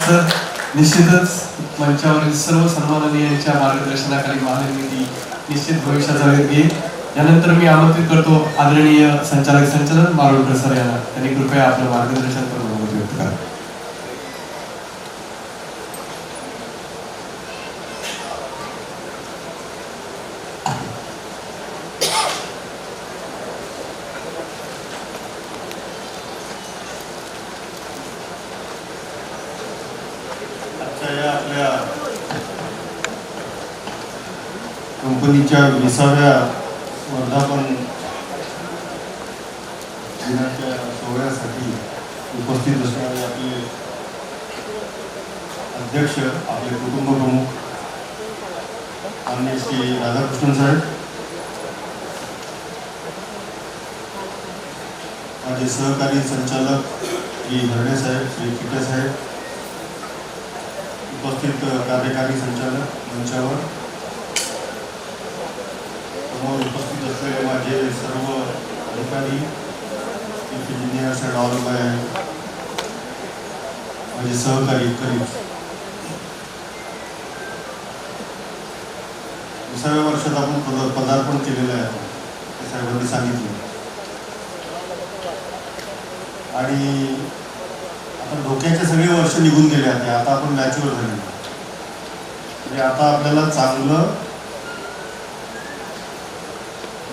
तर निश्चितच मंचावरील सर्व सन्माननीयांच्या मार्गदर्शनाखाली महानिर्मिती निश्चित भविष्याचा वेग घेईल. यानंतर मी आमंत्रित करतो आदरणीय संचालक मारोडकर सर यांना. त्यांनी कृपया आपलं मार्गदर्शन करून मत व्यक्त करा. आपल्या कंपनीच्या 20व्या वर्धापन दिनाच्या सोहळ्यासाठी उपस्थित असणारे आपले अध्यक्ष, आपले कुटुंब प्रमुख माननीय श्री राधाकृष्णन साहेब, माझे सहकारी संचालक श्री हरणे साहेब, श्री चिटे साहेब, उपस्थित कार्यकारी संचालक मंचावर, समोर उपस्थित असलेले माझे सर्व अधिकारी, इंजिनियर्स अँड ऑल बाय, माझे सहकारी करीब, 20व्या वर्षात आपण पदार्पण केलेलं आहे हे साहेबांनी सांगितलं. आणि आता डोक्याचे सगळे वर्ष निघून गेले आहेत. आता आपण मॅच्युअर झाले. म्हणजे आता आपल्याला चांगलं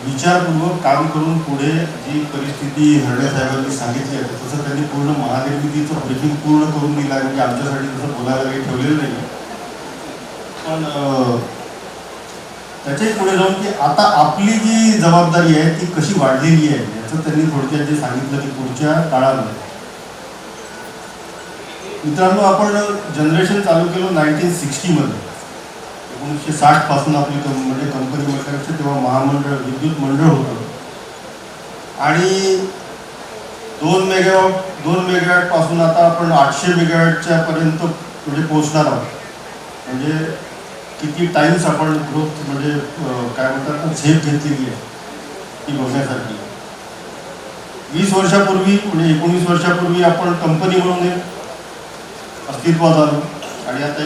विचारपूर्वक काम करून पुढे जी परिस्थिती हरणे साहेबांनी सांगितली आहे तसं त्यांनी पूर्ण महानिर्मितीचं ब्रीफिंग पूर्ण करून दिलं आहे. म्हणजे आमच्यासाठी तसं बोलायला काही ठेवलेलं नाही. पण त्याच्याही पुढे जाऊन की आता आपली जी जबाबदारी आहे ती कशी वाढलेली आहे याचं त्यांनी थोडक्यात जे सांगितलं की पुढच्या काळामध्ये. मित्रांनो, आपण जनरेशन चालू केलं 1960 मध्ये. 1960 पासून आपली म्हणजे कंपनी म्हटल्यापेक्षा तेव्हा महामंडळ विद्युत मंडळ होतं. आणि 2 मेगावॅट पासून आता आपण 800 मेगावॅटच्या पर्यंत म्हणजे पोहोचणार आहोत. म्हणजे किती टाइम्स आपण ग्रोथ म्हणजे काय म्हणतात झेप घेतलेली आहे ती बघण्यासारखी. 20 वर्षापूर्वी म्हणजे 19 वर्षापूर्वी आपण कंपनी म्हणून अस्तित्वात आलो आणि आता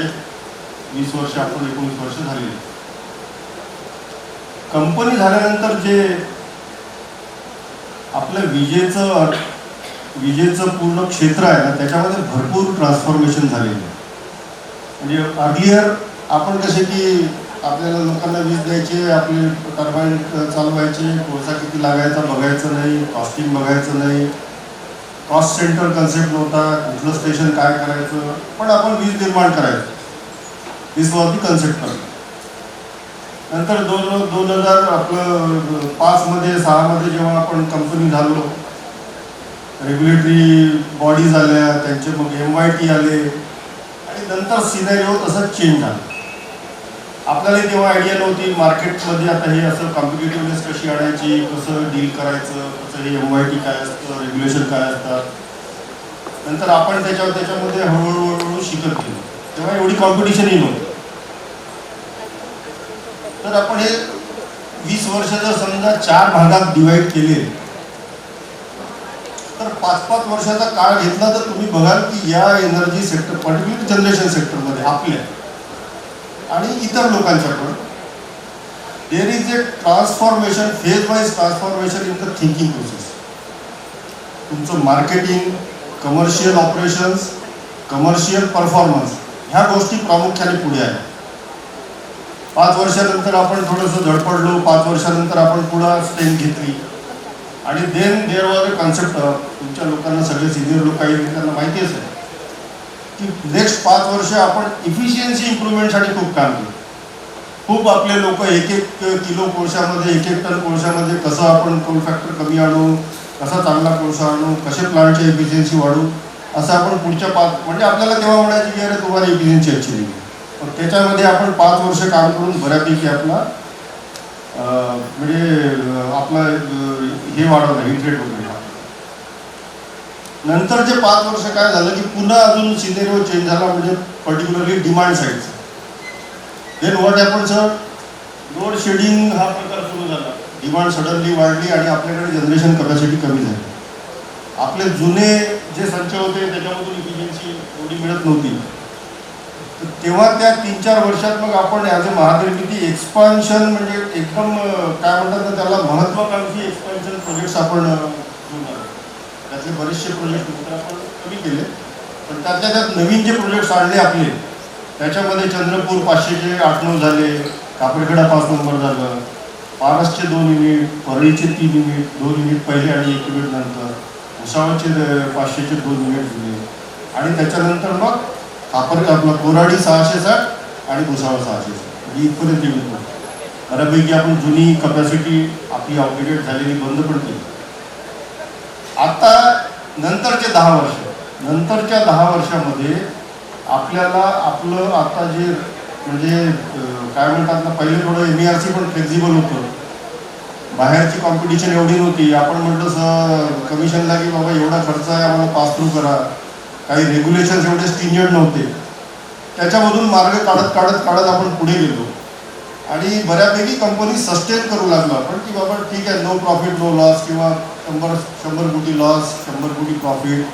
20 वर्ष आपण 19 वर्ष झालेली. कंपनी झाल्यानंतर जे आपलं विजेचं पूर्ण क्षेत्र आहे ना त्याच्यामध्ये भरपूर ट्रान्सफॉर्मेशन झालेलं आहे. म्हणजे अर्लियर आपण कसे की आपल्याला लोकांना वीज द्यायचे, आपले टर्बाईन चालवायचे, कोळसा किती लागायचा बघायचं नाही, कॉस्टिंग बघायचं नाही, कॉस्ट सेंटर कन्सेप्ट नव्हता, कुठलं स्टेशन काय करायचं, पण आपण वीज निर्माण करायचं, वीजवरती कन्सेप्ट करतो. नंतर 2005 मध्ये 6 मध्ये जेव्हा आपण कंपनी झालो, रेग्युलेटरी बॉडीज आल्या, त्यांचे मग MYT आले आणि नंतर सिनेरिओ तसंच चेंज झाला. आपल्याला तेव्हा आयडिया नव्हती मार्केटमध्ये आता हे असं कॉम्पिटिटिव्हनेस कशी आणायची, कसं डील करायचं, कसं हे MYT काय असतं, रेग्युलेशन काय असतात. नंतर आपण त्याच्यामध्ये हळूहळू शिकत गेलो. तेव्हा एवढी कॉम्पिटिशनही नव्हती. तर आपण हे 20 वर्ष जर समजा 4 भागात डिवाइड केले तर 5-5 वर्षाचा काळ घेतला तर तुम्ही बघाल की या एनर्जी सेक्टर पर्टिक्युलर जनरेशन सेक्टरमध्ये आपल्या आणि इतर लोकांच्या पण there is a transformation, phase wise transformation in the thinking process. तुमचं marketing, commercial operations, commercial performance ह्या गोष्टी प्रामुख्याने पुढे आहेत. 5 वर्षानंतर आपण थोडंसं धडपडलो, 5 वर्षानंतर आपण पुढं स्ट्रेंथ घेतली आणि then there was a concept. तुमच्या लोकांना सगळे सिनियर लोक काही त्यांना माहिती असेल की नेक्स्ट 5 वर्ष आपण इफिशियन्सी इम्प्रूव्हमेंटसाठी खूप काम केलं. खूप आपले लोक 1-1 किलो कोळशामध्ये, 1-1 टन कोळशामध्ये कसं आपण कोल फॅक्टर कमी आणू, कसा चांगला कोळसा आणू, कसे प्लांटची इफिशियन्सी वाढू, असं आपण पुढच्या 5 म्हणजे आपल्याला तेव्हा म्हणायची की अरे तुम्हाला इफिशियन्सी अच्छी नाही. पण त्याच्यामध्ये आपण 5 वर्ष काम करून बऱ्यापैकी आपला म्हणजे आपला हे वाढवलं, हिट रेट वगैरे. नंतरचे 5 वर्ष काय झालं की पुन्हा अजून सिनेरिओ चेंज झाला, म्हणजे पर्टिक्युलरली डिमांड साईडचा. Then what happen sir, load shedding हा प्रकार सुरू झाला. डिमांड सडनली वाढली आणि आपल्याकडे जनरेशन कपॅसिटी कमी झाली. आपले जुने जे संच होते त्याच्यामधून इफिशियन्सी एवढी मिळत नव्हती. तेव्हा त्या 3-4 वर्षात मग आपण ॲज अ महानिर्मिती एक्सपान्शन म्हणजे एकदम काय म्हणतात ना त्याला महत्त्वाकांक्षी एक्सपान्शन प्रोजेक्ट्स आपण घेऊन आलो. त्यातले बरेचसे प्रोजेक्ट नंतर आपण कमी केले, पण त्यातल्या त्यात नवीन जे प्रोजेक्ट्स आणले आपले त्याच्यामध्ये चंद्रपूर 500चे 8-9 झाले, कापडखेडा 5 नंबर झालं, पारसचे 2 युनिट, परळीचे 3 युनिट, 2 युनिट पहिले आणि 1 युनिट नंतर, भुसावळचे 500चे 2 युनिट दिले आणि त्याच्यानंतर मग आपलं कोराडी 660 आणि भुसावळ 660 ही इथपर्यंत येतो. बऱ्यापैकी आपण जुनी कपॅसिटी आपली आउटडेटेड झालेली बंद पण केली. आता नंतरच्या 10 वर्षामध्ये आपल्याला आपलं आता जे म्हणजे काय म्हणतात ना, पहिले थोडं MERC पण फ्लेक्झिबल होतं, बाहेरची कॉम्पिटिशन एवढी नव्हती. आपण म्हटलं कमिशनला की बाबा एवढा खर्च आहे आम्हाला पास थ्रू करा, काही रेग्युलेशन्स एवढे स्टिंजंट नव्हते. त्याच्यामधून मार्ग काढत आपण पुढे गेलो आणि बऱ्यापैकी कंपनी सस्टेन करू लागलो आपण की बाबा ठीक आहे, नो प्रॉफिट नो लॉस किंवा 100 कोटी लॉस 100 कोटी प्रॉफिट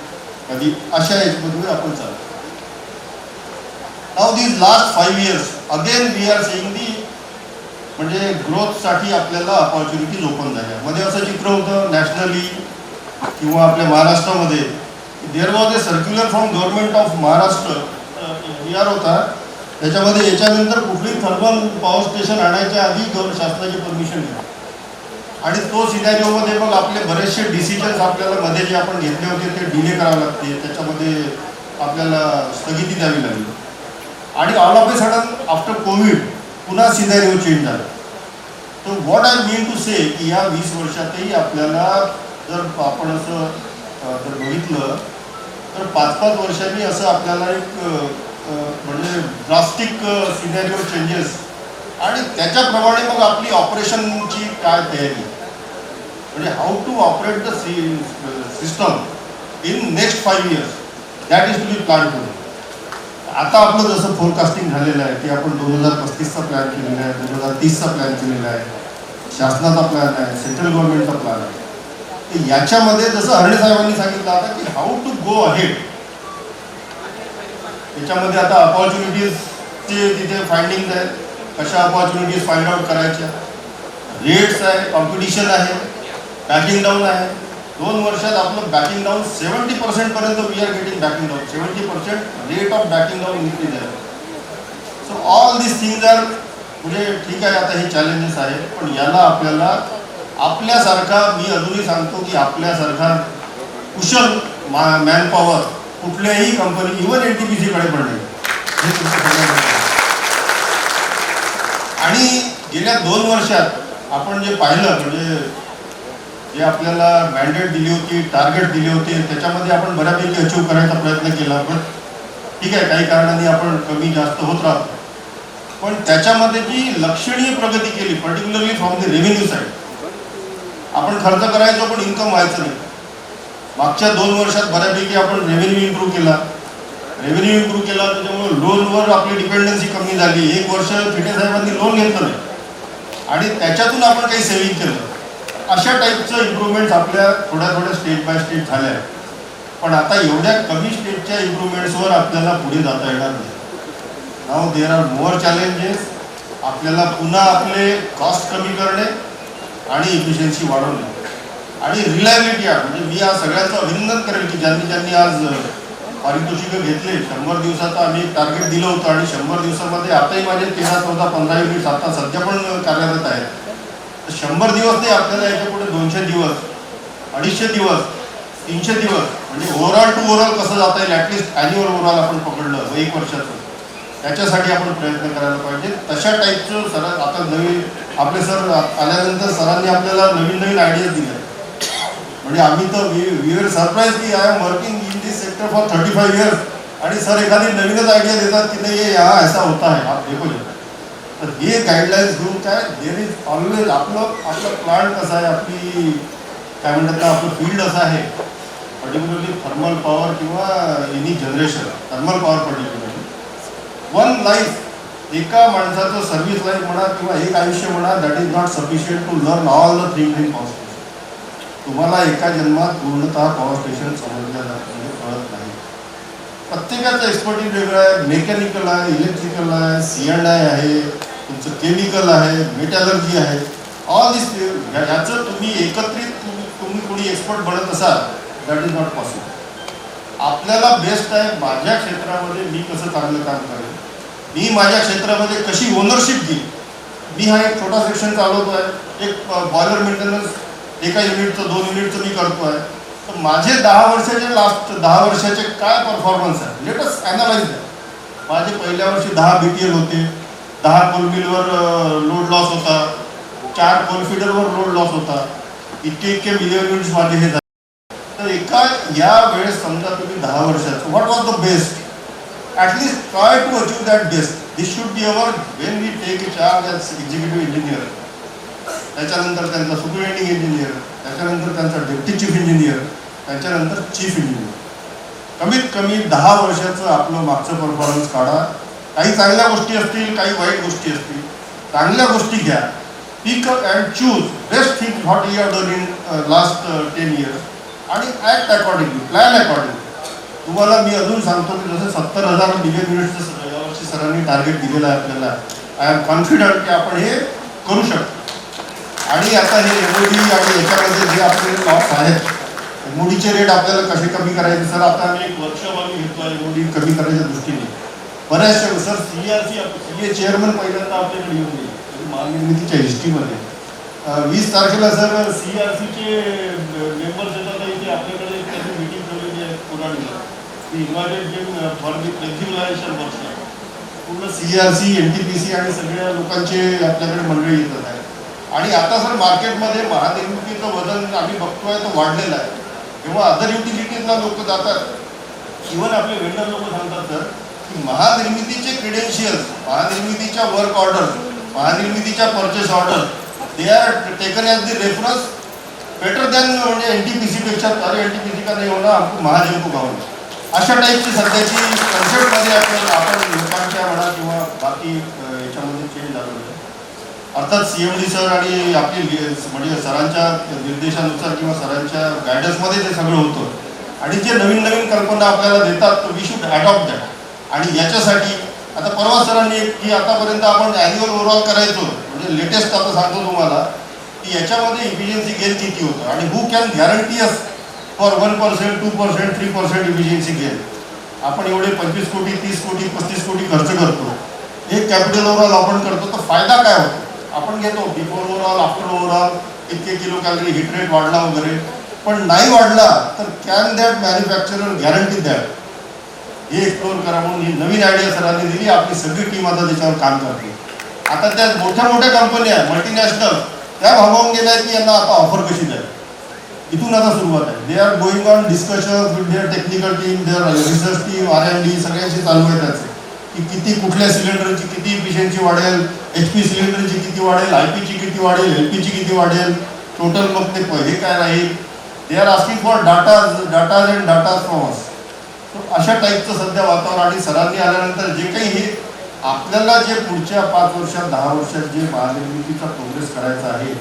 कधी अशा याच्यामध्ये आपण चालतो. Now these last 5 years again we are saying the म्हणजे ग्रोथसाठी आपल्याला अपॉर्च्युनिटीज ओपन झाल्या. मध्ये असं चित्र होतं नॅशनली किंवा आपल्या महाराष्ट्रामध्ये, there was a circular from government of Maharashtra ER होता, त्याच्यामध्ये याच्यानंतर कुठलीही थर्मल पॉवर स्टेशन आणायच्या आधी शासनाची परमिशन घ्या आणि तो सिनॅरिओमध्ये मग आपले बरेचसे डिसिजन्स आपल्याला मध्ये जे आपण घेतले होते ते डिले करावे लागते, त्याच्यामध्ये आपल्याला स्थगिती द्यावी लागली आणि all of a sudden after Covid पुन्हा सिनॅरिओ चेंज झाला. तर व्हॉट आय मीन टू से की या 20 वर्षातही आपल्याला जर आपण असं जर बघितलं तर 5-5 वर्षांनी असं आपल्याला एक म्हणजे ड्रास्टिक सिनॅरिओ चेंजेस आणि त्याच्याप्रमाणे मग आपली ऑपरेशनची काय तयारी म्हणजे how to operate the system in next 5 years that is to be plan to. आता आपलं जसं फोरकास्टिंग झालेलं आहे की आपण 2035चा प्लॅन केलेला आहे, 2030चा प्लॅन केलेला आहे, शासनाचा प्लॅन आहे, सेंट्रल गव्हर्नमेंटचा प्लॅन आहे. तर याच्यामध्ये जसं हरणे साहेबांनी सांगितलं आता की हाऊ टू गो अहेड, त्याच्यामध्ये आता अपॉर्च्युनिटीजचे तिथे फाइंडिंग्स आहेत, कशा अपॉर्च्युनिटीज फाइंड आउट करायच्या, रेट्स आहे, कॉम्पिटिशन आहे, बॅकिंग डाऊन आहे. 2 वर्षात आपलं बॅकिंग डाऊन 70% पर्यंत we are getting backing down, 70% rate of backing down increase आहे. So all this things are म्हणजे ठीक आहे, आता हे चॅलेंजेस आहेत, पण याला आपल्याला आपल्यासारखा मी अजूनही सांगतो की आपल्यासारखा कुशल मॅनपॉवर कुठल्याही कंपनी इव्हन NTPC कडे पण नाही हे तुमचं. आणि गेल्या 2 वर्षात आपण जे पाहिलं म्हणजे जे आपल्याला मॅन्डेट दिली होती, टार्गेट दिले होते, त्याच्यामध्ये आपण बऱ्यापैकी अचीव करायचा प्रयत्न केला. पण ठीक आहे, काही कारणांनी आपण कमी जास्त होत राहतो, पण त्याच्यामध्ये जी लक्षणीय प्रगती केली particularly from the revenue side. आपण खर्च करायचो पण इन्कम व्हायचं नाही. मागच्या 2 वर्षात बऱ्यापैकी आपण रेव्हेन्यू इम्प्रूव्ह केला, त्याच्यामुळे लोनवर आपली डिपेंडन्सी कमी झाली. 1 वर्ष फिटे साहेबांनी लोन घेतलं नाही आणि त्याच्यातून आपण काही सेव्हिंग केलं. अशा टाईपचं इम्प्रूव्हमेंट्स आपल्या थोड्या स्टेज बाय स्टेज झाल्या. पण आता एवढ्या कमी स्टेजच्या इम्प्रूव्हमेंट्सवर आपल्याला पुढे जाता येणार नाही. नाव देअर आर मोर चॅलेंजेस. आपल्याला पुन्हा आपले कॉस्ट कमी करणे आणि इफिशियन्सी वाढवणे आणि रिलायबिलिटी आहे. म्हणजे मी आज सगळ्यांचं अभिनंदन करेल की ज्यांनी आज पारितोषिकं घेतले. 100 दिवसाचं आम्ही एक टार्गेट दिलं होतं आणि 100 दिवसामध्ये आताही माझे 13, 14, 15 युनिट्स आता सध्या पण कार्यरत आहेत. 100 दिवस नाही, आपल्याला याच्या पुढे 200 दिवस, 250 दिवस, 300 दिवस म्हणजे ओव्हरऑल टू ओव्हरऑल कसं जाता येईल, ॲटलिस्ट ॲन्युअल ओव्हरऑल आपण पकडलं 1 वर्षाचं, त्याच्यासाठी आपण प्रयत्न करायला पाहिजे. तशा टाईपचं सर आता नवीन आपले सर आल्यानंतर सरांनी आपल्याला नवीन आयडियाज दिल्या. म्हणजे आम्ही तर वी आर सरप्राईज की I am working in this sector for 35 years आणि सर एखादी नवीनच आयडिया देतात की नाही ये हा ऐसा होता है आप देखो. तर हे गाईडलाईन्स घेऊन काय देर इज ऑलवेज आपलं प्लांट कसं आहे, आपली काय म्हणतात ना आपलं फील्ड असं आहे, पर्टिक्युलरली थर्मल पॉवर किंवा any generation, thermal power particularly 1 life, एका माणसाचं सर्व्हिस लाईफ म्हणा किंवा एक आयुष्य म्हणा, that is not sufficient to learn all the things in power station. तुम्हाला एका जन्मात पूर्णतः पॉवर स्टेशन समजल्या जात कळत नाही. प्रत्येकाचा एक्सपर्टीज वेगळा आहे. मेकॅनिकल आहे, इलेक्ट्रिकल आहे, C&I आहे, तुमचं केमिकल आहे, मेटॅलर्जी आहे. ऑल दिस ह्याचं तुम्ही एकत्रित तुम्ही कोणी एक्सपर्ट बनत असाल, दॅट इज नॉट पॉसिबल. आपल्याला बेस्ट आहे माझ्या क्षेत्रामध्ये मी कसं चांगलं काम करेन, मी माझ्या क्षेत्रामध्ये कशी ओनरशिप घेईन. मी हा एक छोटा सेक्शन चालवतो आहे, एक बॉयलर मेंटेनन्स एका युनिटचं 2 युनिटचं मी करतो आहे. तर माझे 10 वर्षाचे लास्ट 10 वर्षाचे काय परफॉर्मन्स आहे, लेट अस ॲनालाइज द्या. माझे पहिल्या वर्षी 10 BTL होते, 10 कोलमिलवर लोड लॉस होता, 4 कोलफिडरवर लोड लॉस होता, इतके मिलियन युनिट्स माझे हे झाले. तर एका या वेळेस समजा तुम्ही 10 वर्षाचं what was the best, at least try to achieve that best. This should be our when we take a charge as executive engineer, त्याच्यानंतर त्यांचा सुपरिटेंडिंग इंजिनियर, त्याच्यानंतर त्यांचा डेप्टी चीफ इंजिनियर, त्याच्यानंतर चीफ इंजिनियर. कमीत कमी 10 वर्षाचं आपलं मागचं परफॉर्मन्स काढा. काही चांगल्या गोष्टी असतील, काही वाईट गोष्टी असतील. चांगल्या गोष्टी घ्या, pick and choose best thing what you have done in last 10 years आणि ॲक्ट अकॉर्डिंगली, प्लॅन अकॉर्डिंगली. तुम्हाला मी अजून सांगतो की जसं 70,000 मिलियन युनिट्सचं यावर्षी सरांनी टार्गेट दिलेलं आहे आपल्याला. आय एम कॉन्फिडंट की आपण हे करू शकतो. आणि आता हे MOD आणि याच्यामध्ये जे आपले लॉस आहेत, MODचे रेट आपल्याला कसे कमी करायचे. सर आता आम्ही एक वर्कशॉप घेतो आहे MOD कमी करायच्या दृष्टीने. बऱ्याचशा सर CA चेअरमन पहिल्यांदा आपल्याकडे येऊन गेले महानिर्मितीच्या हिस्ट्रीमध्ये. 20 तारखेला सर CRCचे मेंबर्स येतात इथे आपल्याकडे त्यांनी मीटिंग ठेवलेली आहे कोराडीला. ती इन्व्हायटेड फॉर दी फ्लेक्झिबलायझेशन वर्कशॉप. पूर्ण CRC, NTPC आणि सगळ्या लोकांचे आपल्याकडे मंडळी येतात आहे. आणि आता सर मार्केटमध्ये महानिर्मितीचं वजन आम्ही बघतोय तो वाढलेलं आहे. जेव्हा अदर युटिलिटीजला लोक जातात, इव्हन आपले वेंडर लोक सांगतात सर की महानिर्मितीचे क्रेडेन्शियल्स, महानिर्मितीच्या वर्क ऑर्डर, महानिर्मितीच्या purchase order they are taken as the reference better than म्हणजे NTPC पेक्षा. अरे NTPC का नाही होणार, आपण महाजनको गावं. अशा टाईपची सध्याची कन्सेप्टमध्ये आपण लोकांच्या म्हणा किंवा बाकी याच्यामध्ये चेंज झालेलं आहे. अर्थात CMD सर आणि आपली म्हणजे सरांच्या निर्देशानुसार किंवा सरांच्या गायडन्समध्ये ते सगळं होतं. आणि जे नवीन नवीन कल्पना आपल्याला देतात वी शुड ॲडॉप्ट दॅट. आणि याच्यासाठी आता परवा सरांनी की आतापर्यंत आपण ॲन्युअल ओव्हरऑल करायचो, म्हणजे लेटेस्ट आता सांगतो तुम्हाला की याच्यामध्ये इफिशियन्सी गेन किती होतं आणि who can guarantee us for 1%, 2%, 3% efficiency gain. आपण एवढे 25 कोटी, 30 कोटी, 35 कोटी खर्च करतो, एक कॅपिटल ओव्हरऑल आपण करतो, तर फायदा काय होतो. आपण घेतो बिफोर ओव्हरऑल, आफ्टर ओव्हरऑल, इतके किलो कॅलरी, हिट रेट वाढला वगैरे. पण नाही वाढला तर can that manufacturer guarantee that. हे एक्सप्लोर करा म्हणून ही नवीन आयडिया सरांनी दिली. आपली सगळी टीम आता त्याच्यावर काम करते. आता त्या मोठ्या मोठ्या कंपन्या मल्टीनॅशनल त्या भागवून गेल्या की यांना आता ऑफर कशी द्यावी. इथून आता सुरुवात आहे. They are going on discussion with their technical team, their research team, R&D सगळ्यांशी चालू आहे त्याचे की किती कुठल्या सिलेंडरची किती इफिशियन्सी वाढेल, HP सिलेंडरची किती वाढेल, IP ची किती वाढेल, LP ची किती वाढेल, टोटल मग ते हे काय राहील. They are asking for datas and data from us. अशा टाईपचं सध्या वातावरण. आणि सरांनी आल्यानंतर जे काही हे आपल्याला जे पुढच्या 5 वर्षात 10 वर्षात जे महानिर्मितीचा प्रोग्रेस करायचा आहे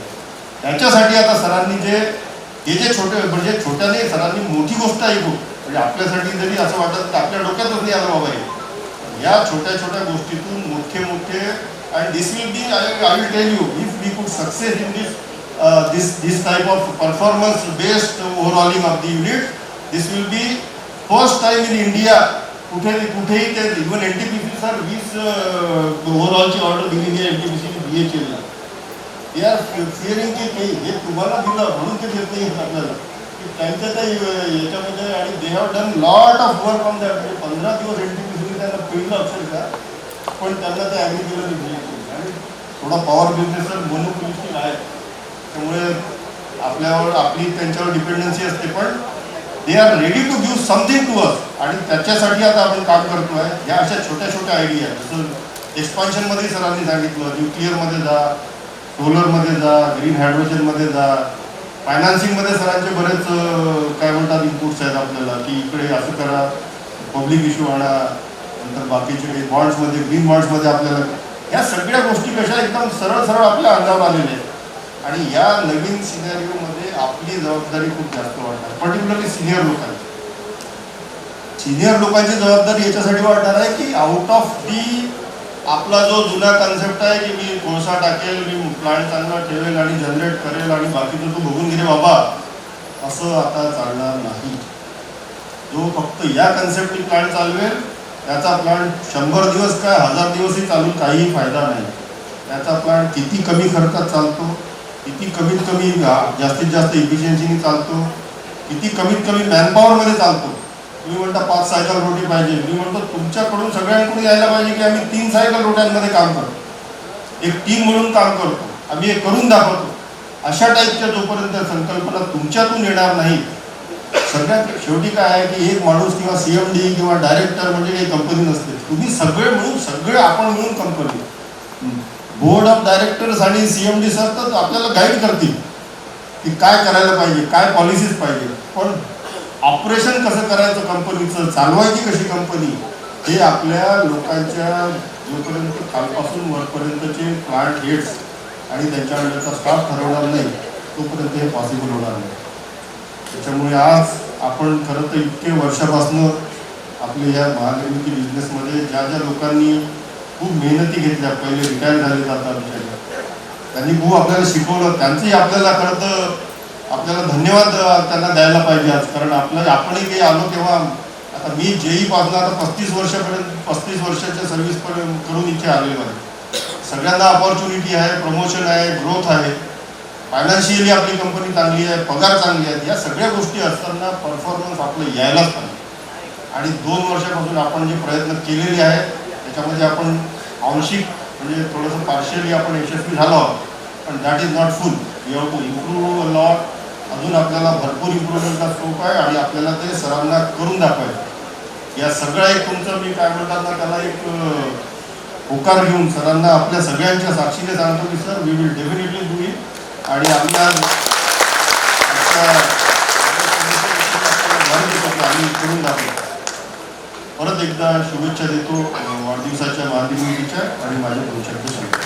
त्याच्यासाठी आता सरांनी जे छोटे म्हणजे छोट्याने सरांनी मोठी गोष्ट ऐकू म्हणजे आपल्यासाठी जरी असं वाटत की आपल्या डोक्यातच नाही आलं बाबा हे, या छोट्या छोट्या गोष्टीतून मोठे and this will be I will tell you if we could success in this type of performance based overhauling of the unit. This will be first time in India. कुठेही ते इव्हन NTPC सर 20 ओव्हरऑलची order दिलेली आहे NTPC BHELला. They are fearing की हे तुम्हाला दिलं म्हणून ते देत नाही आपल्याला त्यांच्या त्या याच्यामध्ये. आणि they have done lot of work on that. म्हणजे 15 दिवस NTPCने त्यांना पिळलं अक्षरशः, पण त्यांना ते ॲग्री केलं नाही. आणि थोडा पॉवर बिझनेस सर मोनोपोलिस्टिक आहे, त्यामुळे आपली त्यांच्यावर डिपेंडन्सी असते. पण they are ready to give something to us. आणि त्याच्यासाठी आता आपण काम करतो आहे. ह्या अशा छोट्या छोट्या आयडिया जसं एक्सपान्शनमध्ये सरांनी सांगितलं, न्यूक्लिअरमध्ये जा, सोलरमध्ये जा, ग्रीन हायड्रोजनमध्ये जा, फायनान्सिंगमध्ये सरांचे बरेच काय म्हणतात इनपुट्स आहेत आपल्याला की इकडे असं करा, पब्लिक इश्यू आणा, नंतर बाकीचे काही बॉन्ड्समध्ये, ग्रीन बॉन्ड्समध्ये आपल्याला ह्या सगळ्या गोष्टी कशा एकदम सरळ आपल्या अंगावर आलेल्या आहेत. आणि या नवीन सिनेरिओमध्ये आपली जबाबदारी खूप जास्त वाटणार, पर्टिक्युलरली सिनियर लोकांची. सिनियर लोकांची जबाबदारी याच्यासाठी वाढणार आहे की आउट ऑफ दी आपला जो जुना कन्सेप्ट आहे की मी कोळसा टाकेल, मी प्लांट चांगला ठेवेल आणि जनरेट करेल आणि बाकीचं तू बघून घे रे बाबा, असं आता चालणार नाही. जो फक्त या कन्सेप्टनी प्लांट चालवेल त्याचा प्लांट 100 दिवस काय 1000 दिवसही चालून काहीही फायदा नाही. त्याचा प्लांट किती कमी खर्चात चालतो, किती कमीत कमी जास्तीत जास्त इफिशियन्सीनी चालतो, किती कमीत कमी मॅनपॉवरमध्ये चालतो. तुम्ही म्हणता 5 सायकल रोटी पाहिजे, मी म्हणतो तुमच्याकडून सगळ्यांकडून यायला पाहिजे की आम्ही 3 सायकल रोट्यांमध्ये काम करतो, एक टीम म्हणून काम करतो, आम्ही हे करून दाखवतो. अशा टाईपच्या जोपर्यंत संकल्पना तुमच्यातून येणार नाही, सगळ्यात शेवटी काय आहे की एक माणूस किंवा CMD किंवा डायरेक्टर म्हणजे काही कंपनी नसते. तुम्ही सगळे मिळून सगळे आपण मिळून कंपनी, बोर्ड ऑफ डायरेक्टर्स आणि CMD सर तर आपल्याला गाईड करतील की काय करायला पाहिजे, काय पॉलिसीज पाहिजे, पण ऑपरेशन कसं करायचं कंपनीचं, चालवायची कशी कंपनी, हे आपल्या लोकांच्या जोपर्यंत खालपासून वरपर्यंतचे प्लांट हेड्स आणि त्यांच्या अंडरचा स्टाफ ठरवणार नाही तोपर्यंत हे पॉसिबल होणार नाही. त्याच्यामुळे आज आपण खरं तर इतके वर्षापासून आपल्या या महानिर्मिती बिझनेसमध्ये ज्या ज्या लोकांनी खूप मेहनती घेतल्या, पहिले रिटायर झाले जातात विचार, त्यांनी खूप आपल्याला शिकवलं, त्यांचंही आपल्याला खरं तर आपल्याला धन्यवाद त्यांना द्यायला पाहिजे आज. कारण आपणही काही आलो तेव्हा, आता मी JEE पासून आता 35 वर्षाच्या सर्व्हिस करून इथे आलेलो आहे. सगळ्यांना अपॉर्च्युनिटी आहे, प्रमोशन आहे, ग्रोथ आहे, फायनान्शियली आपली कंपनी चांगली आहे, पगार चांगली आहेत. या सगळ्या गोष्टी असताना परफॉर्मन्स आपलं यायलाच पाहिजे. आणि 2 वर्षापासून आपण जे प्रयत्न केलेले आहेत त्याच्यामध्ये आपण आंशिक म्हणजे थोडंसं पार्शियली आपण यशस्वी झालो आहोत, पण that is not full. We have to improve a lot. अजून आपल्याला भरपूर इम्प्रूव्हमेंटचा स्कोप आहे आणि आपल्याला ते सरांना करून दाखवायचं. या सगळं एक तुमचं मी काय म्हणतात ना त्याला एक होकार घेऊन सरांना आपल्या सगळ्यांच्या साक्षीने सांगतो की sir we will definitely do it. आणि आम्ही करून दाखवतो. परत एकदा शुभेच्छा देतो वाढदिवसाच्या महानिर्मितीच्या आणि माझ्या भविष्याच्या.